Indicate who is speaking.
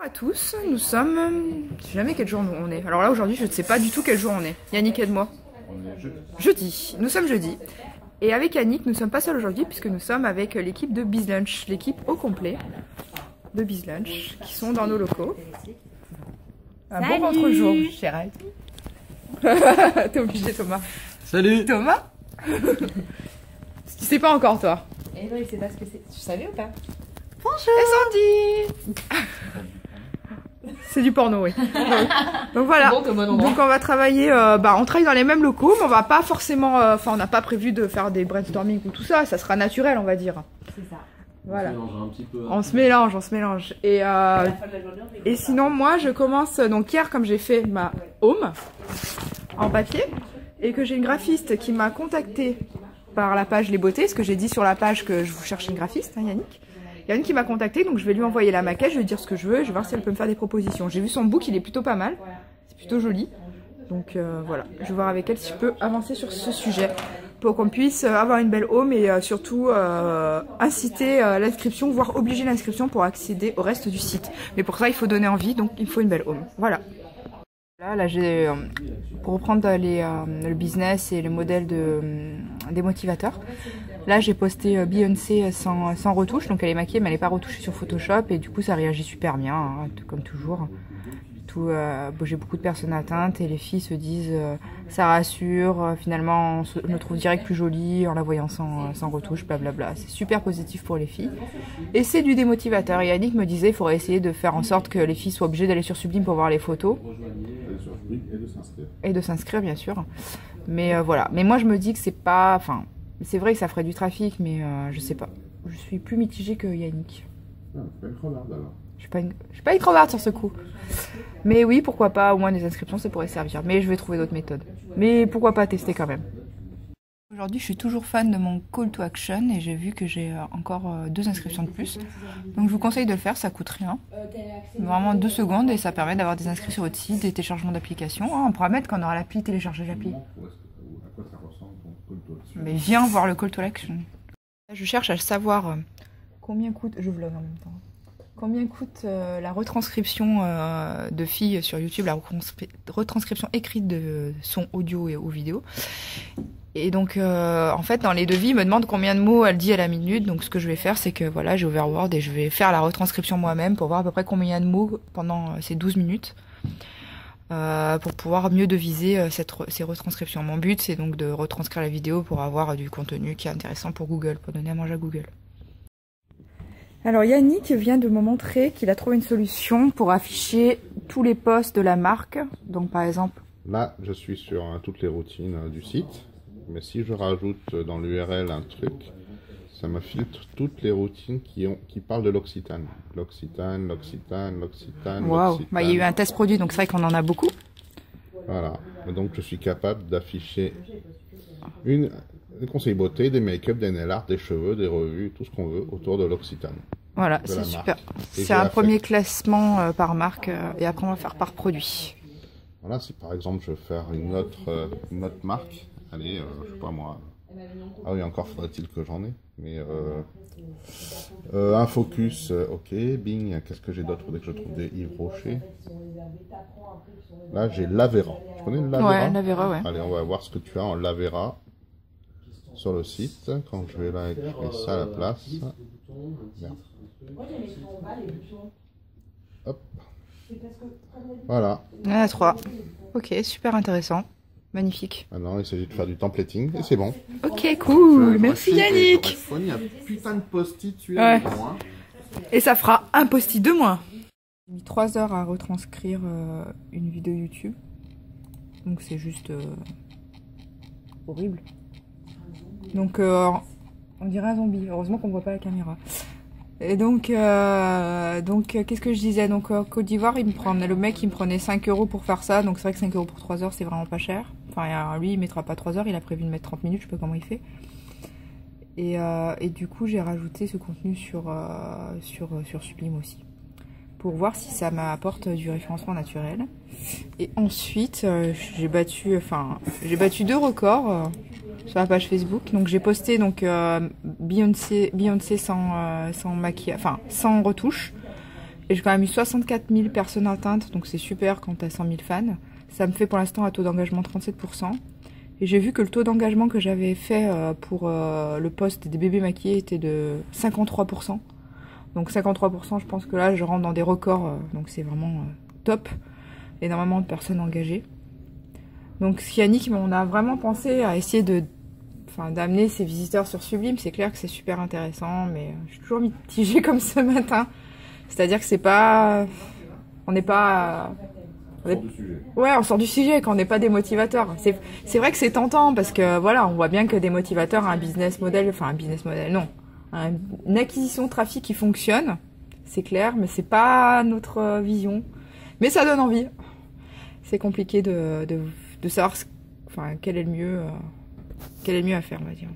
Speaker 1: À tous, nous sommes... Je sais jamais quel jour on est. Alors là aujourd'hui je ne sais pas du tout quel jour on est. Yannick aide-moi.
Speaker 2: On est jeudi.
Speaker 1: Jeudi. Nous sommes jeudi. Et avec Yannick nous ne sommes pas seuls aujourd'hui puisque nous sommes avec l'équipe de BizLunch. L'équipe au complet de BizLunch qui sont dans nos locaux. Un bon contre-jour, cher Ali. T'es obligé Thomas.
Speaker 2: Salut
Speaker 1: Thomas. Tu sais pas encore toi.
Speaker 3: Et non, il sait pas ce que c'est. Tu savais ou pas?
Speaker 1: Bonjour. Et Sandy. C'est du porno, oui. Donc voilà.
Speaker 3: Bon,
Speaker 1: donc on va travailler, on travaille dans les mêmes locaux, mais on va pas forcément, on n'a pas prévu de faire des brainstorming ou tout ça, ça sera naturel, on va dire.
Speaker 3: C'est ça.
Speaker 1: Voilà.
Speaker 2: On se mélange un petit peu.
Speaker 1: On se mélange. Et sinon, moi, je commence, donc hier, comme j'ai fait ma home en papier, et que j'ai une graphiste qui m'a contactée par la page Les Beautés, ce que j'ai dit sur la page que je vous cherchais une graphiste, hein, Yannick. Yannick qui m'a contacté, donc je vais lui envoyer la maquette, je vais lui dire ce que je veux, je vais voir si elle peut me faire des propositions. J'ai vu son book, il est plutôt pas mal, c'est plutôt joli. Donc voilà, je vais voir avec elle si je peux avancer sur ce sujet pour qu'on puisse avoir une belle home et surtout inciter l'inscription, voire obliger l'inscription pour accéder au reste du site. Mais pour ça, il faut donner envie, donc il faut une belle home. Voilà. Là j'ai, pour reprendre le business et le modèle des motivateurs, là j'ai posté Beyoncé sans retouche, donc elle est maquillée mais elle n'est pas retouchée sur Photoshop et du coup ça réagit super bien, hein, comme toujours. J'ai beaucoup de personnes atteintes et les filles se disent ça rassure, finalement je me trouve direct plus jolie en la voyant sans retouche, blablabla. C'est super positif pour les filles. Et c'est du démotivateur. Et Yannick me disait qu'il faudrait essayer de faire en sorte que les filles soient obligées d'aller sur Sublime pour voir les photos. Et de s'inscrire bien sûr. Mais voilà. Mais moi je me dis que c'est pas... Enfin, c'est vrai que ça ferait du trafic, mais je sais pas. Je suis plus mitigée que Yannick. Je suis pas une crevarde sur ce coup. Mais oui, pourquoi pas, au moins des inscriptions, ça pourrait servir. Mais je vais trouver d'autres méthodes. Mais pourquoi pas tester quand même. Aujourd'hui, je suis toujours fan de mon call to action et j'ai vu que j'ai encore 2 inscriptions de plus. Donc je vous conseille de le faire, ça coûte rien. Vraiment 2 secondes et ça permet d'avoir des inscrits sur votre site, des téléchargements d'applications. On pourra mettre quand on aura l'appli, télécharger l'appli. Mais viens voir le call to action. Je cherche à savoir combien coûte... Je vlog en même temps. Combien coûte la retranscription de filles sur YouTube, la retranscription écrite de son audio ou vidéo. Et donc, en fait, dans les devis, ils me demandent combien de mots elle dit à la minute. Donc, ce que je vais faire, c'est que voilà, j'ai ouvert Word et je vais faire la retranscription moi-même pour voir à peu près combien de mots pendant ces 12 minutes. Pour pouvoir mieux deviser ces retranscriptions. Mon but, c'est donc de retranscrire la vidéo pour avoir du contenu qui est intéressant pour Google, pour donner à manger à Google. Alors Yannick vient de me montrer qu'il a trouvé une solution pour afficher tous les posts de la marque. Donc par exemple...
Speaker 2: Là, je suis sur toutes les routines du site. Mais si je rajoute dans l'URL un truc, ça me filtre toutes les routines qui parlent de l'Occitane. L'Occitane.
Speaker 1: Waouh, il y a eu un test produit, donc c'est vrai qu'on en a beaucoup.
Speaker 2: Voilà, et donc je suis capable d'afficher des conseils beauté, des make-up, des nail art, des cheveux, des revues, tout ce qu'on veut autour de l'Occitane.
Speaker 1: Voilà, c'est super. C'est un premier classement par marque et après on va faire par produit.
Speaker 2: Voilà, si par exemple je veux faire une autre marque, allez, je sais pas moi. Ah oui, encore faudrait-il que j'en ai. Mais un focus, ok. Bing, qu'est-ce que j'ai d'autre? Faudrait que je trouve des Yves Rocher. Là, j'ai Lavera. Tu connais le Lavera?
Speaker 1: Ouais, Lavera, ouais.
Speaker 2: Allez, on va voir ce que tu as en Lavera sur le site. Quand je vais là écrire ça à la place. Merde. Hop. Voilà.
Speaker 1: Il y en a 3. Ok, super intéressant. Magnifique.
Speaker 2: Maintenant, il s'agit de faire du templating et c'est bon.
Speaker 1: Ok, cool. Merci Yannick.
Speaker 2: Il y a putain de post-it, celui-là.
Speaker 1: Et ça fera un post-it de moins. J'ai mis 3 heures à retranscrire une vidéo YouTube. Donc c'est juste horrible. Donc on dirait un zombie. Heureusement qu'on voit pas la caméra. Et donc qu'est-ce que je disais? Donc Côte d'Ivoire, le mec il me prenait 5 € pour faire ça. Donc c'est vrai que 5 € pour 3 heures c'est vraiment pas cher. Enfin lui il mettra pas 3 heures, il a prévu de mettre 30 minutes, je sais pas comment il fait. Et du coup j'ai rajouté ce contenu sur Sublime aussi. Pour voir si ça m'apporte du référencement naturel. Et ensuite j'ai battu 2 records. Sur la page Facebook, donc j'ai posté Beyoncé sans maquillage, enfin sans retouche, Et j'ai quand même eu 64 000 personnes atteintes, donc c'est super quand t'as 100 000 fans. Ça me fait pour l'instant un taux d'engagement 37%. Et j'ai vu que le taux d'engagement que j'avais fait pour le post des bébés maquillés était de 53%. Donc 53%, je pense que là je rentre dans des records, donc c'est vraiment top. Énormément de personnes engagées. Donc Yannick, on a vraiment pensé à essayer d'amener ces visiteurs sur Sublime. C'est clair que c'est super intéressant, mais je suis toujours mitigée comme ce matin. C'est-à-dire que c'est pas... On n'est pas... Ouais, on sort du sujet quand on n'est pas des motivateurs. C'est vrai que c'est tentant parce que voilà, on voit bien que des motivateurs ont un business model, non. Une acquisition de trafic qui fonctionne, c'est clair, mais c'est pas notre vision. Mais ça donne envie. C'est compliqué de savoir quel est le mieux à faire, on va dire.